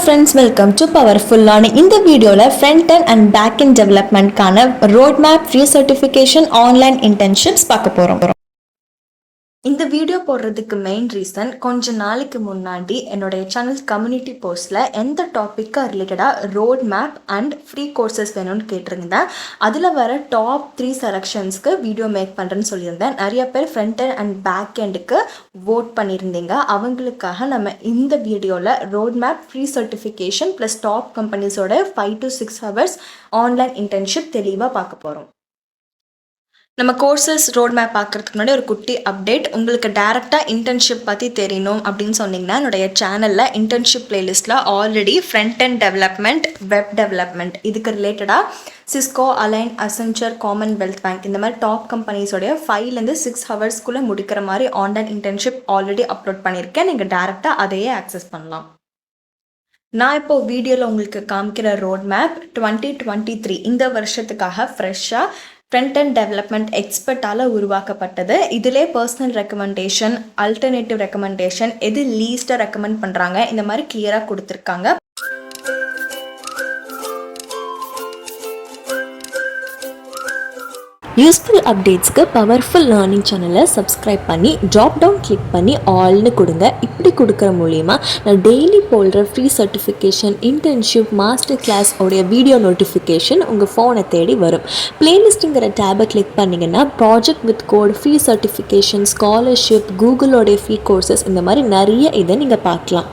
friends, welcome to Powerful Learning. In the video, Frontend and Backend Development roadmap, free certification, online internships பார்க்க போறோம். இந்த video போடுறதுக்கு main reason, கொஞ்ச நாளைக்கு முன்னாடி என்னுடைய சேனல் கம்யூனிட்டி போஸ்ட்டில் எந்த டாப்பிக்காக ரிலேட்டடாக road map and free courses வேணும்னு கேட்டிருந்தேன். அதில் வர டாப் 3 செலெக்ஷன்ஸ்க்கு வீடியோ மேக் பண்ணுறேன்னு சொல்லியிருந்தேன். நிறைய பேர் ஃப்ரண்ட் அண்ட் பேக் எண்டுக்கு வோட் பண்ணியிருந்தீங்க. அவங்களுக்காக நம்ம இந்த வீடியோவில் road map, free certification plus top கம்பெனிஸோட 5 to 6 hours ஆன்லைன் இன்டர்ன்ஷிப் தெளிவாக பார்க்க போகிறோம். நம்ம கோர்சஸ் ரோட் மேப் பார்க்குறதுக்கு முன்னாடி ஒரு குட்டி அப்டேட். உங்களுக்கு டேரெக்டாக இன்டர்ன்ஷிப் பற்றி தெரியணும் அப்படின்னு சொன்னிங்கன்னா, என்னுடைய சேனலில் இன்டர்ன்ஷிப் பிளேலிஸ்ட்டில் already front end development, web development இதுக்கு ரிலேட்டடாக சிஸ்கோ, அலைன், அசென்ச்சர், காமன்வெல்த் பேங்க் இந்த மாதிரி டாப் கம்பெனிஸோடைய 5 to 6 hours முடிக்கிற மாதிரி ஆன்லைன் இன்டர்ன்ஷிப் ஆல்ரெடி அப்லோட் பண்ணியிருக்கேன். நீங்கள் டேரெக்டாக அதையே ஆக்சஸ் பண்ணலாம். நான் இப்போது வீடியோவில் உங்களுக்கு காமிக்கிற ரோட் மேப் 2023 இந்த வருஷத்துக்காக ஃப்ரெஷ்ஷாக ஃப்ரண்ட் அண்ட் டெவலப்மெண்ட் எக்ஸ்பர்ட்டால் உருவாக்கப்பட்டது. இதிலே பர்சனல் ரெக்கமெண்டேஷன், அல்டர்னேட்டிவ் ரெக்கமெண்டேஷன், எது லீஸ்ட்டாக ரெக்கமெண்ட் பண்ணுறாங்க இந்த மாதிரி கிளியராக கொடுத்துருக்காங்க. யூஸ்ஃபுல் அப்டேட்ஸ்க்கு பவர்ஃபுல் லேர்னிங் சேனலை சப்ஸ்கிரைப் பண்ணி ட்ராப் டவுன் கிளிக் பண்ணி ஆல்னு கொடுங்க. இப்படி கொடுக்குற மூலிமா நான் டெய்லி போடுற free certification, internship, master class உடைய வீடியோ நோட்டிஃபிகேஷன் உங்கள் ஃபோனை தேடி வரும். பிளேலிஸ்ட்டுங்கிற டேபை கிளிக் பண்ணிங்கன்னா project with code, free certification, scholarship, கூகுளோடைய ஃப்ரீ கோர்சஸ் இந்த மாதிரி நிறைய இதை நீங்கள் பார்க்கலாம்.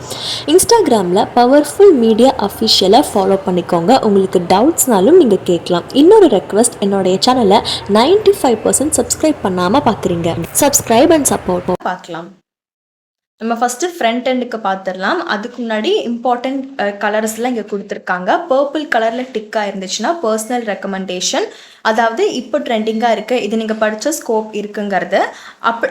இன்ஸ்டாகிராமில் பவர்ஃபுல் மீடியா அஃபிஷியலாக ஃபாலோ பண்ணிக்கோங்க. உங்களுக்கு டவுட்ஸ்னாலும் நீங்கள் கேட்கலாம். இன்னொரு ரெக்வஸ்ட், என்னுடைய சேனலை 95% சப்ஸ்கிரைப் பண்ணாமல் பார்க்குறீங்க. சப்ஸ்கிரைப் அண்ட் சப்போர்ட் பார்க்கலாம். நம்ம ஃபஸ்ட்டு ஃப்ரண்ட் எண்டுக்கு பார்த்துடலாம். அதுக்கு முன்னாடி இம்பார்ட்டண்ட் கலர்ஸ்லாம் இங்கே கொடுத்துருக்காங்க. பர்பிள் கலரில் டிக்காக இருந்துச்சுன்னா பர்சனல் ரெக்கமெண்டேஷன், அதாவது இப்போ ட்ரெண்டிங்காக இருக்குது, இது நீங்கள் படித்த ஸ்கோப் இருக்குங்கிறது.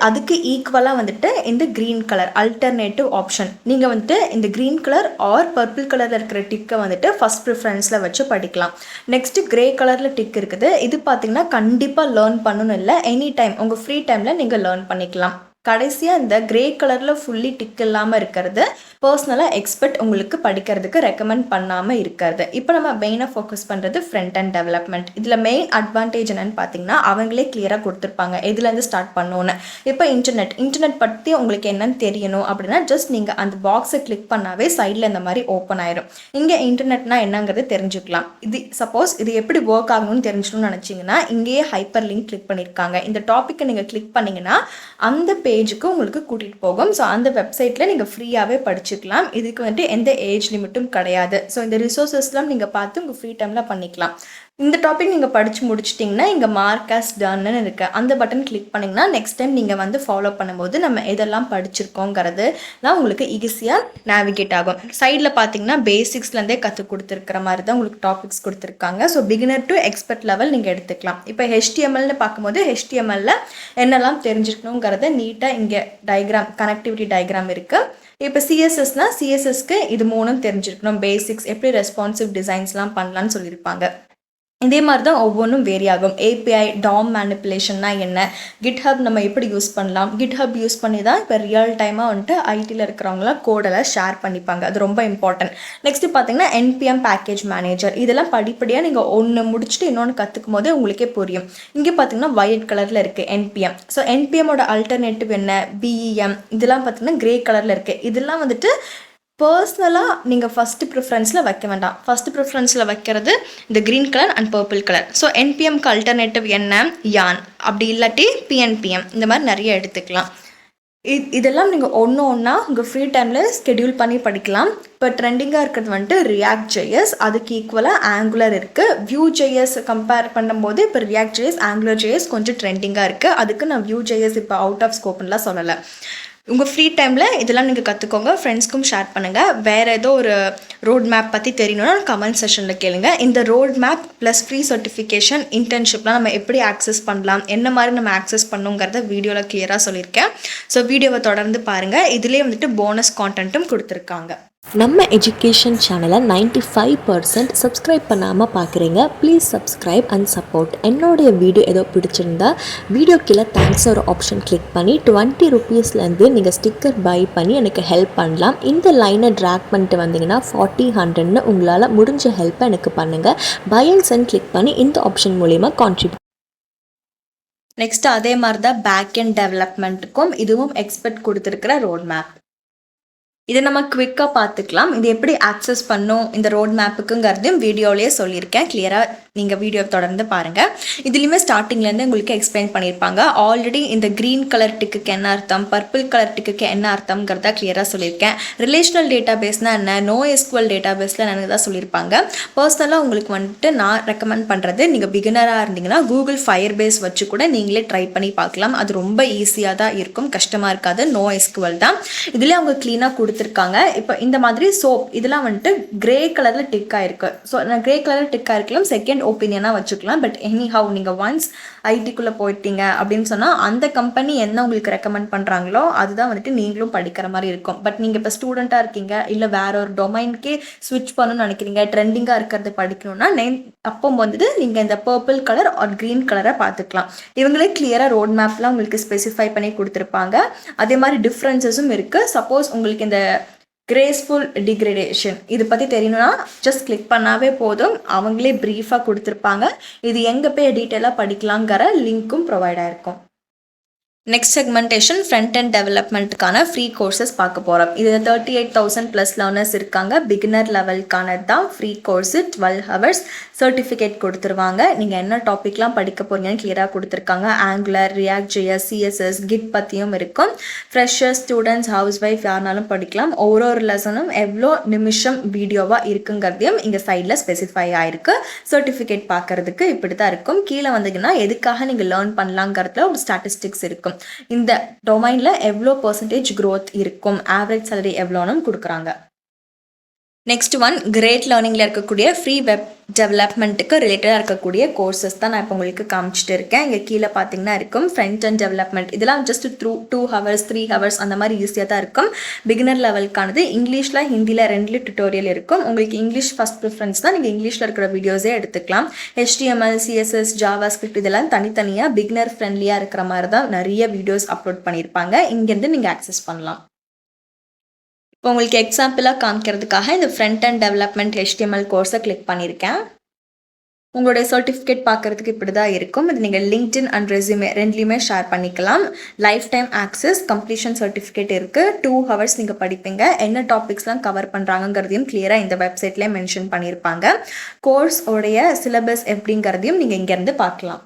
அதுக்கு ஈக்குவலாக வந்துட்டு இந்த க்ரீன் கலர் அல்டர்னேட்டிவ் ஆப்ஷன், நீங்கள் வந்துட்டு இந்த க்ரீன் கலர் ஆர் பர்பிள் கலரில் இருக்கிற டிக்கை வந்துட்டு ஃபஸ்ட் ப்ரிஃபரன்ஸில் வச்சு படிக்கலாம். நெக்ஸ்ட்டு க்ரே கலரில் டிக் இருக்குது. இது பார்த்திங்கன்னா கண்டிப்பாக லேர்ன் பண்ணணும் இல்லை, எனி டைம் உங்கள் ஃப்ரீ டைமில் நீங்கள் லேர்ன் பண்ணிக்கலாம். கடைசியாக இந்த கிரே கலரில் ஃபுல்லி டிக் இல்லாமல் இருக்கிறது பர்சனலாக எக்ஸ்பர்ட் உங்களுக்கு படிக்கிறதுக்கு ரெக்கமெண்ட் பண்ணாமல் இருக்கிறது. இப்போ நம்ம மெயினாக ஃபோக்கஸ் பண்ணுறது ஃப்ரண்ட் அண்ட் டெவலப்மெண்ட். இதில் மெயின் அட்வான்டேஜ் என்னென்னு பார்த்தீங்கன்னா, அவங்களே கிளியராக கொடுத்துருப்பாங்க எதுலேருந்து ஸ்டார்ட் பண்ணணுன்னு. இப்போ இன்டர்நெட் பற்றி உங்களுக்கு என்னென்னு தெரியணும் அப்படின்னா, ஜஸ்ட் நீங்கள் அந்த பாக்ஸை கிளிக் பண்ணாவே சைடில் இந்த மாதிரி ஓப்பன் ஆயிரும். இங்கே இன்டர்நெட்னா என்னங்கிறது தெரிஞ்சுக்கலாம். இது சப்போஸ் இது எப்படி ஒர்க் ஆகணும்னு தெரிஞ்சுக்கணும்னு நினச்சிங்கன்னா, இங்கேயே ஹைப்பர் லிங்க் கிளிக் பண்ணியிருக்காங்க. இந்த டாப்பிக்கை நீங்கள் கிளிக் பண்ணிங்கன்னா அந்த பேஜுக்கு உங்களுக்கு கூட்டிகிட்டு போகும். ஸோ அந்த வெப்சைட்டில் நீங்கள் ஃப்ரீயாகவே படிச்சுக்கலாம். இதுக்கு வந்துட்டு எந்த ஏஜ் லிமிட்டும் கிடையாது. ஸோ இந்த ரிசோர்ஸஸ்லாம் நீங்கள் பார்த்து உங்கள் ஃப்ரீ டைமில் பண்ணிக்கலாம். இந்த டாபிக் நீங்கள் படித்து முடிச்சிட்டிங்கன்னா இங்கே மார்க் ஆஸ் டன்னு இருக்குது, அந்த பட்டன் கிளிக் பண்ணிங்கன்னா நெக்ஸ்ட் டைம் நீங்கள் வந்து ஃபாலோ பண்ணும்போது நம்ம எதெல்லாம் படிச்சிருக்கோங்கிறதுலாம் உங்களுக்கு ஈஸியாக நேவிகேட் ஆகும். சைடில் பார்த்தீங்கன்னா பேசிக்ஸ்லேருந்தே கற்றுக் கொடுத்துருக்கிற மாதிரி தான் உங்களுக்கு டாபிக்ஸ் கொடுத்துருக்காங்க. So beginner to expert level நீங்கள் எடுத்துக்கலாம். இப்போ HTMLனு பார்க்கும்போது HTMLல என்னெல்லாம் தெரிஞ்சுக்கணுங்கிறத நீட்டாக இங்கே டயக்ராம், கனெக்டிவிட்டி டயக்ராம் இருக்குது. இப்போ CSSனால் CSSக்கு இது 3 தெரிஞ்சிருக்கணும். பேசிக்ஸ், எப்படி ரெஸ்பான்சிவ் டிசைன்ஸ்லாம் பண்ணலான்னு சொல்லியிருப்பாங்க. இதே மாதிரி தான் ஒவ்வொன்றும் வேரி ஆகும். API, DOM மேனிப்புலேஷன்னா என்ன, GitHub நம்ம எப்படி யூஸ் பண்ணலாம், GitHub யூஸ் பண்ணி தான் இப்போ ரியல் டைமாக வந்துட்டு ஐடியில் இருக்கிறவங்களாம் கோடெல்லாம் ஷேர் பண்ணிப்பாங்க. அது ரொம்ப இம்பார்ட்டன்ட். நெக்ஸ்ட்டு பார்த்தீங்கன்னா NPM பேக்கேஜ் மேனேஜர், இதெல்லாம் படிப்படியாக நீங்கள் ஒன்று முடிச்சுட்டு இன்னொன்று கற்றுக்கும் போதே உங்களுக்கே புரியும். இங்கே பார்த்தீங்கன்னா வயலட் கலரில் இருக்குது NPM. ஸோ NPMோட அல்டர்னேட்டிவ் என்ன, BEM, இதெல்லாம் பார்த்தீங்கன்னா கிரே கலரில் இருக்குது. இதெல்லாம் வந்துட்டு பர்சனலாக நீங்கள் ஃபஸ்ட்டு ப்ரிஃபரன்ஸில் வைக்க வேண்டாம். ஃபஸ்ட்டு ப்ரிஃபரன்ஸில் வைக்கிறது இந்த green colour and purple colour. So NPMக்கு அல்டர்னேட்டிவ் என்ன, யான், அப்படி இல்லாட்டி PNPM, இந்த மாதிரி நிறைய எடுத்துக்கலாம். இதெல்லாம் நீங்கள் ஒன்றா உங்கள் ஃப்ரீ டைமில் ஸ்கெடியூல் பண்ணி படிக்கலாம். இப்போ ட்ரெண்டிங்காக இருக்கிறது வந்துட்டு React.js, அதுக்கு ஈக்குவலாக Angular இருக்குது. Vue.js கம்பேர் பண்ணும்போது இப்போ React.js, Angular.js கொஞ்சம் ட்ரெண்டிங்காக இருக்குது. அதுக்கு நான் Vue.js இப்போ அவுட் ஆஃப் ஸ்கோப்னுலாம் சொல்லலை. உங்கள் ஃப்ரீ டைமில் இதெல்லாம் நீங்கள் கற்றுக்கோங்க, ஃப்ரெண்ட்ஸ்க்கும் ஷேர் பண்ணுங்கள். வேறு ஏதோ ஒரு ரோட் மேப் பற்றி தெரியணும்னா கமெண்ட் செஷனில் கேளுங்க. இந்த road map plus free certification, இன்டர்ன்ஷிப்லாம் நம்ம எப்படி ஆக்சஸ் பண்ணலாம், என்ன மாதிரி நம்ம ஆக்சஸ் பண்ணுங்கிறத வீடியோவில் கிளியராக சொல்லியிருக்கேன். ஸோ வீடியோவை தொடர்ந்து பாருங்கள். இதுலேயே வந்துட்டு போனஸ் கான்டென்ட்டும் கொடுத்துருக்காங்க. நம்ம எஜுகேஷன் சேனலை 95% சப்ஸ்கிரைப் பண்ணாமல் பார்க்குறீங்க. Please subscribe and support. என்னுடைய வீடியோ ஏதோ பிடிச்சிருந்தா வீடியோ கீழே தேங்க்ஸ் ஒரு ஆப்ஷன் கிளிக் பண்ணி 20 ருபீஸ்லேருந்து நீங்கள் ஸ்டிக்கர் பை பண்ணி எனக்கு ஹெல்ப் பண்ணலாம். இந்த லைனை ட்ராக் பண்ணிட்டு வந்தீங்கன்னா 40-100ன்னு உங்களால் முடிஞ்ச ஹெல்ப்பை எனக்கு பண்ணுங்கள். பை அண்ட் சென்ட் கிளிக் பண்ணி இந்த ஆப்ஷன் மூலிமா கான்ட்ரிபியூட். நெக்ஸ்ட் அதே மாதிரி தான் பேக்கெண்ட் டெவலப்மெண்ட்டுக்கும் இதுவும் எக்ஸ்பர்ட் கொடுத்துருக்கிற ரோட் மேப். இதை நம்ம குவிக்காக பார்த்துக்கலாம். இது எப்படி ஆக்சஸ் பண்ணும் இந்த ரோட் மேப்புக்குங்கிறதையும் வீடியோலேயே சொல்லியிருக்கேன். கிளியராக நீங்கள் வீடியோ தொடர்ந்து பாருங்கள். இதுலேயுமே ஸ்டார்டிங்லேருந்து உங்களுக்கு எக்ஸ்பிளைன் பண்ணியிருப்பாங்க. ஆல்ரெடி இந்த க்ரீன் கலர் டிக்குக்கு என்ன அர்த்தம், பர்பிள் கலர் டிக்குக்கு என்ன அர்த்தம்ங்கிறத கிளியராக சொல்லியிருக்கேன். ரிலேஷனல் டேட்டா பேஸ்னால் என்ன, நோ எஸ்குவல் டேட்டா பேஸில் என்னன்னு தான் சொல்லியிருப்பாங்க. பர்சனலாக உங்களுக்கு வந்துட்டு நான் ரெக்கமெண்ட் பண்ணுறது, நீங்கள் பிகினராக இருந்தீங்கன்னா கூகுள் ஃபயர் பேஸ் வச்சு கூட நீங்களே ட்ரை பண்ணி பார்க்கலாம். அது ரொம்ப ஈஸியாக தான் இருக்கும், கஷ்டமாக இருக்காது. நோ எஸ்குவல் தான். இதிலே அவங்க க்ளீனாக கொடுத்துருக்காங்க. இப்போ இந்த மாதிரி சோப் இதெல்லாம் வந்துட்டு கிரே கலரில் டிக் ஆயிருக்கு. ஸோ நான் கிரே கலரில் டிக் ஆயிருக்கலாம், செகண்ட் ஒப்பீனியனாக வச்சுக்கலாம். பட் எனி ஹவ் நீங்கள் ஒன்ஸ் ஐடிக்குள்ளே போயிட்டீங்க அப்படின்னு சொன்னால் அந்த கம்பெனி என்ன உங்களுக்கு ரெக்கமெண்ட் பண்ணுறாங்களோ அதுதான் வந்துட்டு நீங்களும் படிக்கிற மாதிரி இருக்கும். பட் நீங்கள் இப்போ ஸ்டூடெண்ட்டாக இருக்கீங்க, இல்லை வேற ஒரு டொமைனுக்கே ஸ்விட்ச் பண்ணணும்னு நினைக்கிறீங்க, ட்ரெண்டிங்காக இருக்கிறது படிக்கணும்னா அப்போ வந்துட்டு நீங்கள் இந்த பர்பிள் கலர் ஆர் க்ரீன் கலரை பார்த்துக்கலாம். இவங்களே கிளியராக ரோட் மேப்லாம் உங்களுக்கு ஸ்பெசிஃபை பண்ணி கொடுத்துருப்பாங்க. அதே மாதிரி டிஃப்ரென்சஸும் இருக்குது. சப்போஸ் உங்களுக்கு இந்த கிரேஸ்ஃபுல் டிகிரேடேஷன் இது பற்றி தெரியணும்னா ஜஸ்ட் கிளிக் பண்ணாவே போதும், அவங்களே ப்ரீஃபாக கொடுத்துருப்பாங்க. இது எங்கே போய் டீட்டெயிலாக படிக்கலாங்கிற லிங்க்கும் ப்ரொவைட் ஆகிருக்கும். நெக்ஸ்ட் செக்மெண்டேஷன் ஃப்ரண்ட் அண்ட் டெவலப்மெண்ட்டுக்கான ஃப்ரீ கோர்சஸ் பார்க்க போகிறோம். இது 38,000 ப்ளஸ் லேர்னர்ஸ் இருக்காங்க. பிகினர் லெவலுக்கானது தான் ஃப்ரீ கோர்ஸு. 12 ஹவர்ஸ் சர்டிஃபிகேட் கொடுத்துருவாங்க. நீங்கள் என்ன டாப்பிக்லாம் படிக்க போகிறீங்கன்னு கிளியராக கொடுத்துருக்காங்க. Angular, React JS, CSS, Git பற்றியும் இருக்கும். ஃப்ரெஷர்ஸ், ஸ்டூடெண்ட்ஸ், ஹவுஸ் ஒய்ஃப் யாருனாலும் படிக்கலாம். ஒரு லெசனும் எவ்வளோ நிமிஷம் வீடியோவாக இருக்குங்கிறதையும் இங்கே சைடில் ஸ்பெசிஃபை ஆகிருக்கு. சர்டிஃபிகேட் பார்க்குறதுக்கு இப்படி தான் இருக்கும். கீழே வந்தீங்கன்னா எதுக்காக நீங்கள் லேர்ன் பண்ணலாங்கிறதுல ஒரு ஸ்டாட்டிஸ்டிக்ஸ் இருக்கும். இந்த டொமைன்ல எவ்வளோ % growth இருக்கும், ஆவரேஜ் சேலரி எவ்வளோன்னு கொடுக்குறாங்க. நெக்ஸ்ட் ஒன் கிரேட் லேர்னிங்கில் இருக்கக்கூடிய ஃப்ரீ வெப் டெவலப்மெண்ட்டுக்கு ரிலேட்டடாக இருக்கக்கூடிய கோர்சஸ் தான் நான் இப்போ உங்களுக்கு காமிச்சிட்டு இருக்கேன். இங்கே கீழே பார்த்தீங்கன்னா இருக்கும் ஃப்ரண்ட் அண்ட் டெவலப்மெண்ட். இதெல்லாம் ஜஸ்ட் 2 ஹவர்ஸ் 3 ஹவர்ஸ் அந்த மாதிரி ஈஸியாக தான் இருக்கும். பிகினர் லெவலுக்கானது இங்கிலீஷில் ஹிந்தியில் 2 டியூட்டோரியல் இருக்கும். உங்களுக்கு இங்கிலீஷ் ஃபஸ்ட் ப்ரிஃபரன்ஸ் தான், நீங்கள் இங்கிலீஷில் இருக்கிற வீடியோஸே எடுத்துக்கலாம். HTML, CSS, JavaScript இதெல்லாம் தனித்தனியாக பிகினர் ஃப்ரெண்ட்லியாக இருக்கிற மாதிரி தான் நிறைய வீடியோஸ் அப்லோட் பண்ணியிருப்பாங்க. இங்கேருந்து நீங்கள் ஆக்சஸ் பண்ணலாம். இப்போ உங்களுக்கு எக்ஸாம்பிளாக காமிக்கிறதுக்காக இந்த ஃப்ரண்ட் அண்ட் டெவலப்மெண்ட் HTML கோர்ஸை கிளிக் பண்ணியிருக்கேன். உங்களுடைய சர்டிஃபிகேட் பார்க்குறதுக்கு இப்படி தான் இருக்கும். இது நீங்கள் லிங்க்டின் அண்ட் ரெஸ்யூமே ரெண்டுலேயுமே ஷேர் பண்ணிக்கலாம். Life time access completion certificate இருக்குது. 2 ஹவர்ஸ் நீங்கள் படிப்பீங்க. என்ன டாபிக்ஸ்லாம் கவர் பண்ணுறாங்கிறதையும் கிளியராக இந்த வெப்சைட்லேயே மென்ஷன் பண்ணியிருப்பாங்க. கோர்ஸ் உடைய சிலபஸ் எப்படிங்கிறதையும் நீங்கள் இங்கேருந்து பார்க்கலாம்.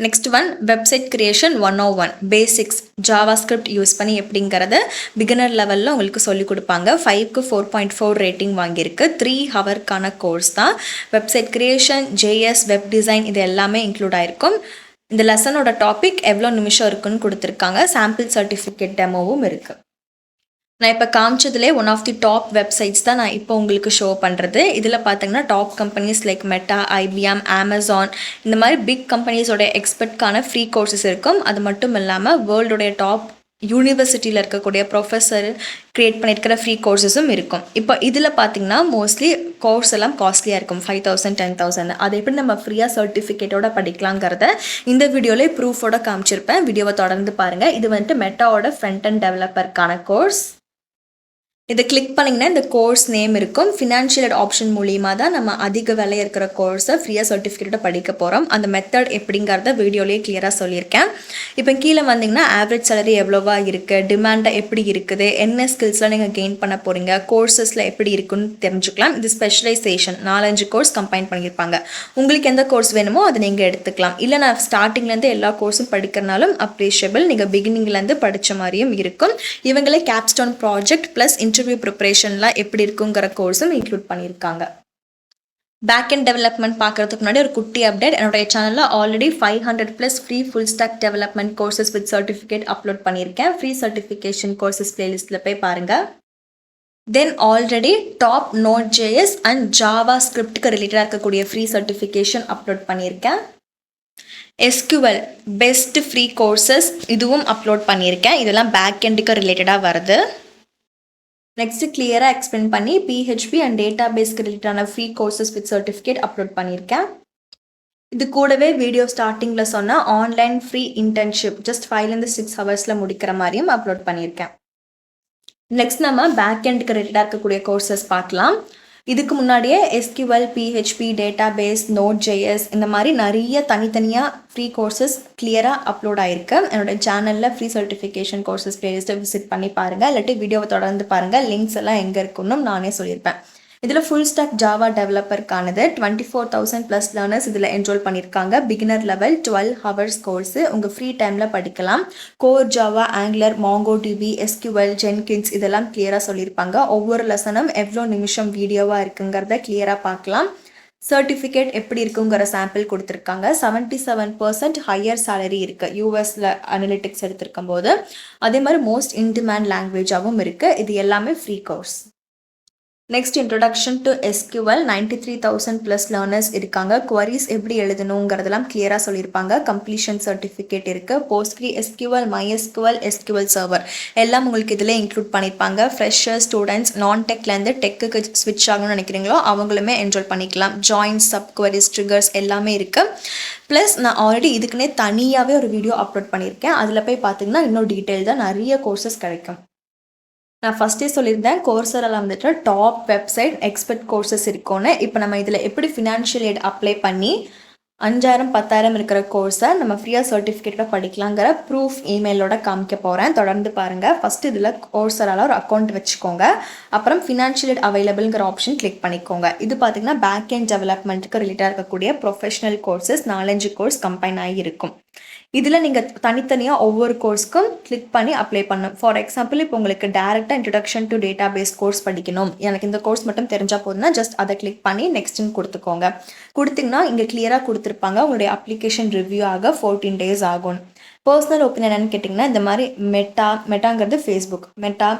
Next one website creation 101 basics JavaScript use பண்ணி எப்படிங்கிறத பிகினர் லெவலில் உங்களுக்கு சொல்லிக் கொடுப்பாங்க. 5க்கு 4.4 ரேட்டிங் வாங்கியிருக்கு. 3 ஹவர்க்கான கோர்ஸ் தான். Website creation, JS, web design இது எல்லாமே இன்க்ளூட் ஆகிருக்கும். இந்த லெசனோட டாபிக் எவ்வளோ நிமிஷம் இருக்குன்னு கொடுத்துருக்காங்க. சாம்பிள் சர்டிஃபிகேட் டெமோவும் இருக்குது. நான் இப்போ காமிச்சதுலேயே one of the top websites தான் நான் இப்போ உங்களுக்கு ஷோ பண்ணுறது. இதில் பார்த்தீங்கன்னா top companies like Meta, IBM, Amazon இந்த மாதிரி பிக் கம்பெனிஸோட எக்ஸ்பர்ட்கான ஃப்ரீ கோர்சஸ் இருக்கும். அது மட்டும் இல்லாமல் வேர்ல்டுடைய டாப் யூனிவர்சிட்டியில் இருக்கக்கூடிய ப்ரொஃபஸர் க்ரியேட் பண்ணியிருக்கிற ஃப்ரீ கோர்சஸும் இருக்கும். இப்போ இதில் பார்த்தீங்கன்னா மோஸ்ட்லி கோர்ஸ் எல்லாம் காஸ்ட்லியாக இருக்கும், 5,000 10,000. அதை எப்படி நம்ம ஃப்ரீயாக சர்டிஃபிகேட்டோட படிக்கலாங்கிறத இந்த வீடியோலேயே ப்ரூஃபோட காமிச்சிருப்பேன். வீடியோவை தொடர்ந்து பாருங்கள். இது வந்துட்டு மெட்டாவோட ஃப்ரண்ட் அண்ட் டெவலப்பருக்கான கோர்ஸ். இதை கிளிக் பண்ணிங்கன்னா இந்த கோர்ஸ் நேம் இருக்கும். ஃபினான்ஷியல் ஆப்ஷன் மூலியமாக தான் நம்ம அதிக விலை இருக்கிற கோர்ஸை ஃப்ரீயாக சர்டிஃபிகேட்டோட படிக்க போகிறோம். அந்த மெத்தட் எப்படிங்கிறத வீடியோலேயே கிளியராக சொல்லியிருக்கேன். இப்போ கீழே வந்தீங்கன்னா ஆவரேஜ் சேலரி எவ்வளோவா இருக்குது, டிமாண்டாக எப்படி இருக்குது, என்ன ஸ்கில்ஸ்லாம் நீங்கள் கெயின் பண்ண போகிறீங்க, கோர்சஸில் எப்படி இருக்குன்னு தெரிஞ்சுக்கலாம். இது ஸ்பெஷலைசேஷன் 4-5 கோர்ஸ் கம்பைன் பண்ணியிருப்பாங்க. உங்களுக்கு எந்த கோர்ஸ் வேணுமோ அதை நீங்கள் எடுத்துக்கலாம். இல்லை நான் ஸ்டார்டிங்லேருந்து எல்லா கோர்ஸும் படிக்கிறனாலும் அப்ரிஷியபிள். நீங்கள் பிகினிங்லேருந்து படித்த மாதிரியும் இருக்கும். இவங்களே கேப்ஸ்டோன் ப்ராஜெக்ட் ப்ளஸ் இன்டர்வியூ ப்ரிப்பரேஷன்லாம் எப்படி இருக்குங்கிற கோர்ஸும் இன்க்ளூட் பண்ணியிருக்காங்க. பேக்கெண்ட் டெவலப்மெண்ட் பார்க்குறதுக்கு முன்னாடி ஒரு குட்டி அப்டேட். என்னுடைய சேனலில் already 500+ free full stack development courses with certificate upload பண்ணியிருக்கேன். ஃப்ரீ சர்டிஃபிகேஷன் கோர்சஸ் பிளேலிஸ்ட்டில் போய் பாருங்கள். Then already top Node.js and JavaScriptக்கு ரிலேட்டடாக இருக்கக்கூடிய ஃப்ரீ சர்டிஃபிகேஷன் அப்லோட் பண்ணியிருக்கேன். SQL பெஸ்ட் ஃப்ரீ கோர்சஸ் இதுவும் அப்லோட் பண்ணியிருக்கேன். இதெல்லாம் பேக்கெண்டுக்கு ரிலேட்டடாக வருது. நெக்ஸ்ட் கிளியராக எக்ஸ்பிளைன் பண்ணி PHP அண்ட் டேட்டா பேஸ்க்கு ரிலேட்டான free courses with certificate upload பண்ணியிருக்கேன். இது கூடவே வீடியோ ஸ்டார்டிங்கில் சொன்ன ஆன்லைன் ஃப்ரீ இன்டர்ன்ஷிப் ஜஸ்ட் 5-6 ஹவர்ஸில் முடிக்கிற மாதிரியும் அப்லோட் பண்ணியிருக்கேன். நெக்ஸ்ட் நம்ம பேக்கெண்டுக்கு ரிலேட்டடாக இருக்கக்கூடிய கோர்சஸ் பார்க்கலாம். இதுக்கு முன்னாடியே SQL, PHP, டேட்டாபேஸ், Node.js இந்த மாதிரி நிறைய தனித்தனியாக ஃப்ரீ கோர்சஸ் கிளியராக அப்லோட் ஆகிருக்கு. என்னோட சேனலில் ஃப்ரீ சர்டிஃபிகேஷன் கோர்சஸ் பிளேலிஸ்ட்டை விசிட் பண்ணி பாருங்கள், இல்லாட்டி வீடியோவை தொடர்ந்து பாருங்கள். லிங்க்ஸ் எல்லாம் எங்கே இருக்குன்னு நானே சொல்லியிருப்பேன். இதில் ஃபுல் ஸ்டாக் ஜாவா டெவலப்பருக்கானது 24,000+ லேர்னர்ஸ் இதில் என்ரோல் பண்ணியிருக்காங்க. பிகினர் லெவல் 12 ஹவர்ஸ் கோர்ஸு உங்கள் ஃப்ரீ டைமில் படிக்கலாம். Core, Java, angular, MongoDB, SQL, Jenkins இதெல்லாம் கிளியராக சொல்லியிருப்பாங்க. ஒவ்வொரு லெசனும் எவ்வளோ நிமிஷம் வீடியோவாக இருக்குங்கிறத கிளியராக பார்க்கலாம். சர்டிஃபிகேட் எப்படி இருக்குங்கிற சாம்பிள் கொடுத்துருக்காங்க. 77% ஹையர் சேலரி இருக்குது யூஎஸில் அனலிட்டிக்ஸ் எடுத்திருக்கும் போது. அதே மாதிரி மோஸ்ட் இன் டிமாண்ட் லாங்குவேஜாகவும் இருக்குது. இது எல்லாமே free course. Next introduction to SQL 93,000+ learners இருக்காங்க. குவரிஸ் எப்படி எழுதணுங்கிறதெல்லாம் கிளியராக சொல்லியிருப்பாங்க. கம்ப்ளீஷன் சர்டிஃபிகேட் இருக்குது. PostgreSQL, MySQL, SQL சர்வர் எல்லாம் உங்களுக்கு இதில் இன்க்ளூட் பண்ணியிருப்பாங்க. ஃப்ரெஷர் ஸ்டூடெண்ட்ஸ் நான்-டெக்லேருந்து டெக்குக்கு ஸ்விட்ச் ஆகணும்னு நினைக்கிறீங்களோ அவங்களுமே என்ரோல் பண்ணிக்கலாம். ஜாயின்ஸ், சப் குவரிஸ், ட்ரிகர்ஸ் எல்லாமே இருக்குது. ப்ளஸ் நான் ஆல்ரெடி இதுக்குன்னே தனியாகவே ஒரு வீடியோ அப்லோட் பண்ணியிருக்கேன். அதில் போய் பார்த்தீங்கன்னா இன்னும் டீட்டெயில்டாக நிறைய கோர்சஸ் கிடைக்கும். நான் ஃபஸ்ட்டே சொல்லியிருந்தேன் கோர்சரால வந்துட்டு டாப் வெப்சைட் எக்ஸ்பர்ட் கோர்சஸ் இருக்கும்னு. இப்போ நம்ம இதில் எப்படி ஃபினான்ஷியல் எய்ட் அப்ளை பண்ணி 5,000 10,000 இருக்கிற கோர்ஸை நம்ம ஃப்ரீயாக சர்டிஃபிகேட்டில் படிக்கலாங்கிற ப்ரூஃப் இமெயிலோட காமிக்க போகிறேன். தொடர்ந்து பாருங்கள். ஃபஸ்ட்டு இதில் கோர்சரால ஒரு அக்கௌண்ட் வச்சுக்கோங்க. அப்புறம் ஃபினான்ஷியல் எய்ட் அவைலபிள்ங்கிற ஆப்ஷன் கிளிக் பண்ணிக்கோங்க. இது பார்த்தீங்கன்னா பேக்கெண்ட் டெவலப்மெண்ட்டுக்கு ரிலேட்டாக இருக்கக்கூடிய ப்ரொஃபஷனல் கோர்சஸ் 4-5 கோர்ஸ் கம்பைன் ஆகி இருக்கும். இதில் நீங்கள் தனித்தனியாக ஒவ்வொரு கோர்ஸ்க்கும் கிளிக் பண்ணி அப்ளை பண்ணணும். ஃபார் எக்ஸாம்பிள் இப்போ உங்களுக்கு டேரெக்டாக இன்ட்ரடக்ஷன் டு டேட்டாபேஸ் கோர்ஸ் படிக்கணும், எனக்கு இந்த கோர்ஸ் மட்டும் தெரிஞ்சால் போதுன்னா ஜஸ்ட் அதை கிளிக் பண்ணி நெக்ஸ்ட்னு கொடுத்துக்கோங்க. கொடுத்திங்கன்னா இங்கே கிளியராக கொடுத்துருப்பாங்க உங்களுடைய அப்ளிகேஷன் ரிவ்யூ ஆக 14 days ஆகும். பர்சனல் ஒப்பீனியன் என்னன்னு கேட்டிங்கன்னா இந்த மாதிரி மெட்டாங்கிறது Facebook, Meta,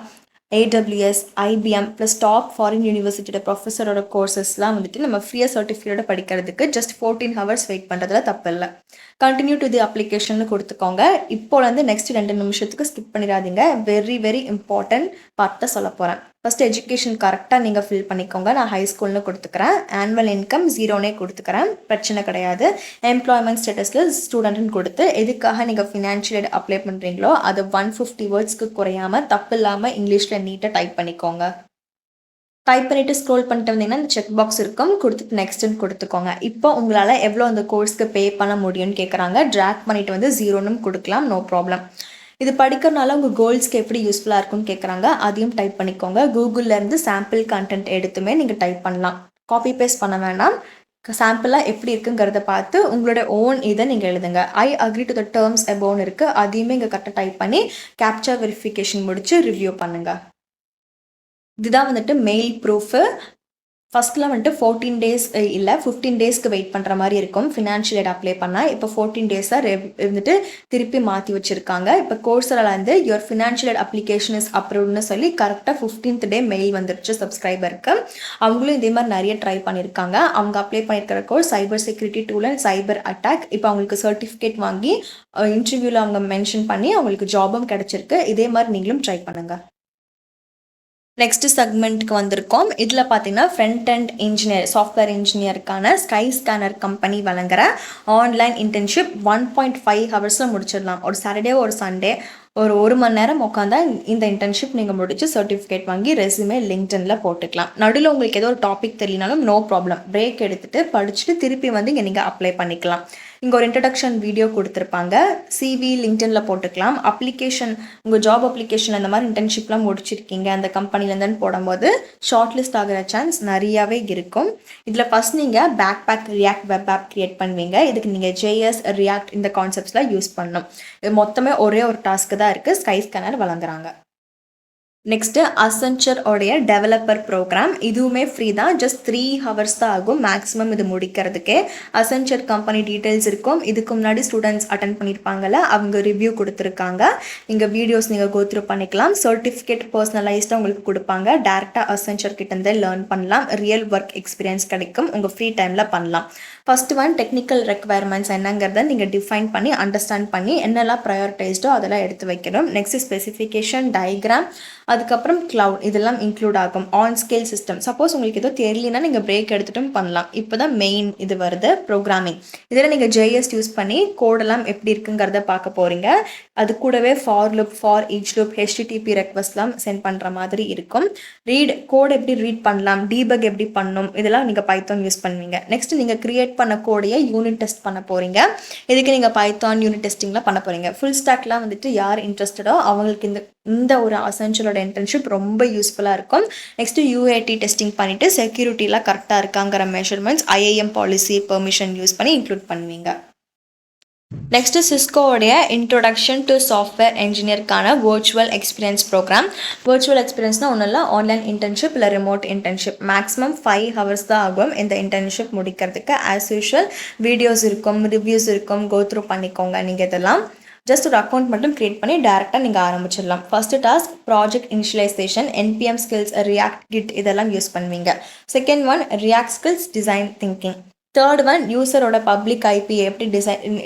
AWS, IBM plus top foreign யூனிவர்சிட்டியோட ப்ரொஃபஸரோட கோர்சஸ்லாம் வந்துட்டு நம்ம ஃப்ரீயாக சர்டிஃபிகேட்டோட படிக்கிறதுக்கு ஜஸ்ட் 14 hours வெயிட் பண்ணுறதுல தப்பு இல்லை. கண்டினியூ டு தி அப்ளிகேஷன் கொடுத்துக்கோங்க. இப்போலேருந்து நெக்ஸ்ட் 2 நிமிஷத்துக்கு ஸ்கிப் பண்ணிடாதீங்க. வெரி வெரி இம்பார்ட்டன்ட் பார்ட்டை சொல்ல போகிறேன். ஃபஸ்ட் எஜுகேஷன் கரெக்டாக நீங்கள் ஃபில் பண்ணிக்கோங்க. நான் ஹை ஸ்கூல்னு கொடுத்துக்கிறேன். ஆனுவல் இன்கம் 0 கொடுத்துக்கிறேன், பிரச்சனை கிடையாது. எம்ப்ளாய்மெண்ட் ஸ்டேட்டஸில் ஸ்டூடெண்ட்னு கொடுத்து எதுக்காக நீங்கள் ஃபினான்ஷியல் எய்ட் அப்ளை பண்ணுறீங்களோ அது 150 wordsக்கு குறையாமல் தப்பு இல்லாமல் இங்கிலீஷில் நீட்டாக டைப் பண்ணிக்கோங்க. டைப் பண்ணிவிட்டு ஸ்க்ரோல் பண்ணிட்டு வந்தீங்கன்னா இந்த செக் பாக்ஸ் இருக்கும், கொடுத்துட்டு நெக்ஸ்ட்டுன்னு கொடுத்துக்கோங்க. இப்போ உங்களால் எவ்வளோ அந்த கோர்ஸ்க்கு பே பண்ண முடியும்னு கேட்குறாங்க. ட்ராக் பண்ணிவிட்டு வந்து 0 கொடுக்கலாம், நோ ப்ராப்ளம். இது படிக்கிறனால உங்கள் கோல்ஸ்க்கு எப்படி யூஸ்ஃபுல்லாக இருக்குன்னு கேட்குறாங்க. அதையும் டைப் பண்ணிக்கோங்க. கூகுள்லேருந்து சாம்பிள் கண்டென்ட் எடுத்துமே நீங்கள் டைப் பண்ணலாம். காப்பி பேஸ்ட் பண்ண வேணாம். சாம்பிளாக எப்படி இருக்குங்கிறத பார்த்து உங்களோட ஓன் இதை நீங்கள் எழுதுங்க. I agree to the terms அபோவ்னு இருக்குது, அதையுமே இங்கே கரெக்டாக டைப் பண்ணி கேப்சா வெரிஃபிகேஷன் முடித்து ரிவ்யூ பண்ணுங்கள். இதுதான் வந்துட்டு மெயில் ப்ரூஃபு. ஃபஸ்ட்டில் வந்துட்டு 14 days இல்லை 15 daysக்கு வெயிட் பண்ணுற மாதிரி இருக்கும் ஃபினான்ஷியல் எய்ட் அப்ளை பண்ணால். இப்போ 14 days வந்துட்டு திருப்பி மாற்றி வச்சுருக்காங்க. இப்போ கோர்ஸரால் வந்து your financial aid application is அப்ரூவ்ட்னு சொல்லி கரெக்டாக 15th day மெயில் வந்துருச்சு சப்ஸ்கிரைபருக்கு. அவங்களும் இதே மாதிரி நிறைய ட்ரை பண்ணியிருக்காங்க. அவங்க அப்ளை பண்ணியிருக்கிற course cyber security tool and cyber attack. இப்போ அவங்களுக்கு சர்டிஃபிகேட் வாங்கி இன்டர்வியூவில் அவங்க மென்ஷன் பண்ணி அவங்களுக்கு ஜாபும் கிடச்சிருக்கு. இதே மாதிரி நீங்களும் ட்ரை பண்ணுங்கள். நெக்ஸ்ட் செக்மெண்ட்டுக்கு வந்திருக்கோம். இதில் பார்த்தீங்கன்னா ஃப்ரண்ட்-எண்ட் இன்ஜினியர், சாஃப்ட்வேர் இன்ஜினியருக்கான ஸ்கை ஸ்கேனர் கம்பெனி வழங்குற ஆன்லைன் இன்டர்ன்ஷிப் 1.5 hours முடிச்சிடலாம். ஒரு சாட்டர்டே ஒரு சண்டே ஒரு மணி நேரம் உட்காந்தா இந்த இன்டர்ன்ஷிப் நீங்கள் முடிச்சு சர்டிஃபிகேட் வாங்கி ரெஸ்யூமே லிங்க்டினில் போட்டுக்கலாம். நடுவில் உங்களுக்கு ஏதோ ஒரு டாபிக் தெரியலனாலும் நோ ப்ராப்ளம், பிரேக் எடுத்துகிட்டு படிச்சுட்டு திருப்பி வந்து இங்கே நீங்கள் அப்ளை பண்ணிக்கலாம். இங்கே ஒரு இன்ட்ரடக்ஷன் வீடியோ கொடுத்துருப்பாங்க. CV லிங்க்டினில் போட்டுக்கலாம். அப்ளிகேஷன் உங்கள் ஜாப் அப்ளிகேஷன் அந்த மாதிரி இன்டர்ன்ஷிப்லாம் முடிச்சிருக்கீங்க அந்த கம்பெனிலேருந்துன்னு போடும்போது ஷார்ட் லிஸ்ட் ஆகிற சான்ஸ் நிறையாவே இருக்கும். இதில் ஃபஸ்ட் நீங்கள் back React web app create பண்ணுவீங்க. இதுக்கு நீங்கள் JS, ரியாக்ட் இந்த கான்செப்ட்ஸ்லாம் யூஸ் பண்ணணும். இது மொத்தமே ஒரே ஒரு டாஸ்க்கு தான் இருக்குது. ஸ்கை ஸ்கேனர் வழங்குறாங்க. நெக்ஸ்ட்டு அசென்ச்சர் உடைய டெவலப்பர் ப்ரோக்ராம். இதுவுமே ஃப்ரீ தான், ஜஸ்ட் 3 hours தான் ஆகும் மேக்ஸிமம் இது முடிக்கிறதுக்கே. அசென்ச்சர் கம்பெனி டீட்டெயில்ஸ் இருக்கும். இதுக்கு முன்னாடி ஸ்டூடெண்ட்ஸ் அட்டன் பண்ணியிருப்பாங்கல்ல, அவங்க ரிவ்யூ கொடுத்துருக்காங்க. இங்கே வீடியோஸ் நீங்கள் கோத்ரூ பண்ணிக்கலாம். சர்டிஃபிகேட் பர்சனலைஸ்டாக உங்களுக்கு கொடுப்பாங்க. டேரெக்டாக அசென்ச்சர் கிட்டேருந்தே லேர்ன் பண்ணலாம். ரியல் ஒர்க் எக்ஸ்பீரியன்ஸ் கிடைக்கும். உங்கள் ஃப்ரீ டைமில் பண்ணலாம். ஃபஸ்ட்டு டெக்னிக்கல் ரெக்குவயர்மெண்ட்ஸ் என்னங்கிறத நீங்கள் டிஃபைன் பண்ணி அண்டர்ஸ்டாண்ட் பண்ணி என்னெல்லாம் ப்ரையாரிட்டைஸ்டோ அதெல்லாம் எடுத்து வைக்கணும். நெக்ஸ்ட் ஸ்பெசிஃபிகேஷன், டயக்ராம், அதுக்கப்புறம் க்ளவுட் இதெல்லாம் இன்க்ளூட் ஆகும். ஆன் ஸ்கேல் சிஸ்டம், சப்போஸ் உங்களுக்கு ஏதோ தெரியலனா நீங்கள் பிரேக் எடுத்துட்டும் பண்ணலாம். இப்போ தான் மெயின் இது வருது ப்ரோக்ராமிங். இதில் நீங்கள் ஜேஎஸ் யூஸ் பண்ணி கோடெல்லாம் எப்படி இருக்குங்கிறத பார்க்க போகிறீங்க. அது கூடவே for loop, for each loop, HTTP ரெக்வஸ்ட்லாம் சென்ட் பண்ணுற மாதிரி இருக்கும். கோட் எப்படி ரீட் பண்ணலாம், டீபக் எப்படி பண்ணணும், இதெல்லாம் நீங்கள் பைத்தான் யூஸ் பண்ணுவீங்க. நெக்ஸ்ட் நீங்கள் கிரியேட் பண்ண கோடையை யூனிட் டெஸ்ட் பண்ண போகிறீங்க. இதுக்கு நீங்கள் பைத்தான் யூனிட் டெஸ்டிங்லாம் பண்ண போகிறீங்க. ஃபுல் ஸ்டாக்லாம் வந்துட்டு யார் இன்ட்ரெஸ்டடோ அவங்களுக்கு இந்த ஒரு அசென்ஷியலோட இன்டர்ன்ஷிப் ரொம்ப யூஸ்ஃபுல்லாக இருக்கும். நெக்ஸ்ட்டு யூஏடி டெஸ்டிங் பண்ணிவிட்டு செக்யூரிட்டிலாம் கரெக்டாக இருக்காங்கிற measurements IAM policy permission use பண்ணி இன்க்ளூட் பண்ணுவீங்க. நெக்ஸ்ட்டு சிஸ்கோவுடைய இன்ட்ரொடக்ஷன் டு சாஃப்ட்வேர் என்ஜினியருக்கான வர்ச்சுவல் எக்ஸ்பீரியன்ஸ் ப்ரோக்ராம். வர்ச்சுவல் எக்ஸ்பீரியன்ஸ்னால் ஒன்றும் இல்லை, ஆன்லைன் இன்டர்ன்ஷிப் இல்லை ரிமோட் இன்டர்ன்ஷிப். மேக்ஸிமம் 5 hours தான் ஆகும் இந்த இன்டர்ன்ஷிப் முடிக்கிறதுக்கு. ஆஸ் யூஷுவல் வீடியோஸ் இருக்கும், ரிவ்யூஸ் இருக்கும், கோத்ரூ பண்ணிக்கோங்க. நீங்கள் இதெல்லாம் ஜஸ்ட் ஒரு அக்கௌண்ட் மட்டும் க்ரியேட் பண்ணி டேரெக்டாக நீங்கள் ஆரம்பிச்சிடலாம். First task project initialisation, NPM skills, React kit இதெல்லாம் யூஸ் பண்ணுவீங்க. Second one React skills, design thinking. Third one யூசரோட பப்ளிக் ஐபி எப்படி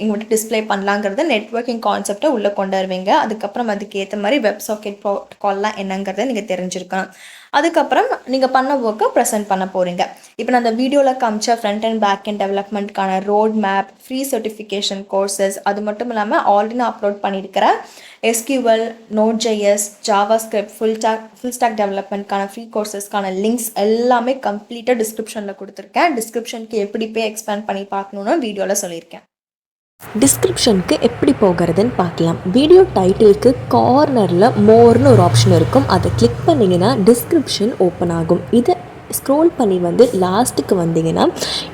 இங்கிட்ட டிஸ்பிளே பண்ணலாங்கிறத நெட்வொர்க்கிங் கான்செப்டை உள்ளே கொண்டு வருவீங்க. அதுக்கப்புறம் அதுக்கு ஏற்ற மாதிரி வெப் சாக்கெட் ப்ரோட்டோகால்லாம் என்னங்கிறத நீங்கள் தெரிஞ்சிருக்கணும். அதுக்கப்புறம் நீங்கள் பண்ண ஒர்க்கை ப்ரெசென்ட் பண்ண போகிறீங்க. இப்போ நான் அந்த வீடியோவில் காமிச்ச ஃப்ரண்ட் அண்ட் பேக் அண்ட் டெவலப்மெண்ட்கான road map, free certification courses, அது மட்டும் இல்லாமல் ஆல்ரெடி நான் அப்லோட் பண்ணியிருக்கிற SQL, Node.js, JavaScript, full stack டெவலப்மெண்ட்கான ஃப்ரீ கோர்சஸ்க்கான லிங்க்ஸ் எல்லாமே கம்ப்ளீட்டாக டிஸ்கிரிப்ஷனில் கொடுத்துருக்கேன். டிஸ்கிரிப்ஷனுக்கு எப்படி போய் எக்ஸ்பேண்ட் பண்ணி பார்க்கணுன்னு வீடியோவில் சொல்லியிருக்கேன். டிஸ்கிரிப்ஷனுக்கு எப்படி போகிறதுன்னு பார்க்கலாம். வீடியோ டைட்டிலுக்கு கார்னரில் மோர்னு ஒரு ஆப்ஷன் இருக்கும். அதை கிளிக் பண்ணிங்கன்னா டிஸ்கிரிப்ஷன் ஓப்பன் ஆகும். இதை ஸ்க்ரோல் பண்ணி வந்து லாஸ்ட்டுக்கு வந்தீங்கன்னா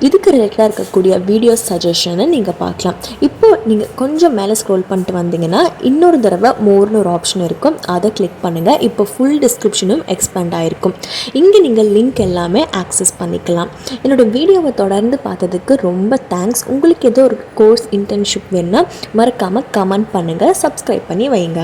இதுக்கு ரிலேட்டடாக இருக்கக்கூடிய வீடியோ சஜஷனை நீங்கள் பார்க்கலாம். இப்போது நீங்கள் கொஞ்சம் மேலே ஸ்க்ரோல் பண்ணிட்டு வந்தீங்கன்னா இன்னொரு தடவை மோர்னு ஒரு ஆப்ஷன் இருக்கும். அதை கிளிக் பண்ணுங்கள். இப்போ ஃபுல் டிஸ்கிரிப்ஷனும் எக்ஸ்பேண்ட் ஆகிருக்கும். இங்கே நீங்கள் லிங்க் எல்லாமே ஆக்சஸ் பண்ணிக்கலாம். என்னோடய வீடியோவை தொடர்ந்து பார்த்ததுக்கு ரொம்ப தேங்க்ஸ். உங்களுக்கு ஏதோ ஒரு கோர்ஸ் இன்டர்ன்ஷிப் வேணுன்னா மறக்காமல் கமெண்ட் பண்ணுங்கள், சப்ஸ்கிரைப் பண்ணி வைங்க.